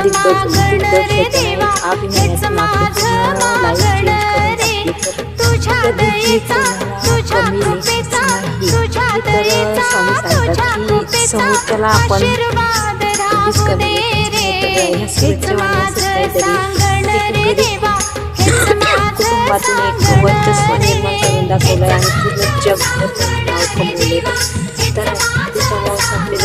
दिग्दर्शकाने अभिनयाचे नाट्यपूर्ण life change करून टाकली. तर कमी लेखच नाही. तर स्वामी सांगतात की समोरच्याला आपण कधीच कमी ह्या शुभेच्छा कुटुंबातून एक वर्चस्व निर्माण करून दाखवलं आणि पूर्ण जगभर नाव कमवले. तर त्याच्यामुळे सांगते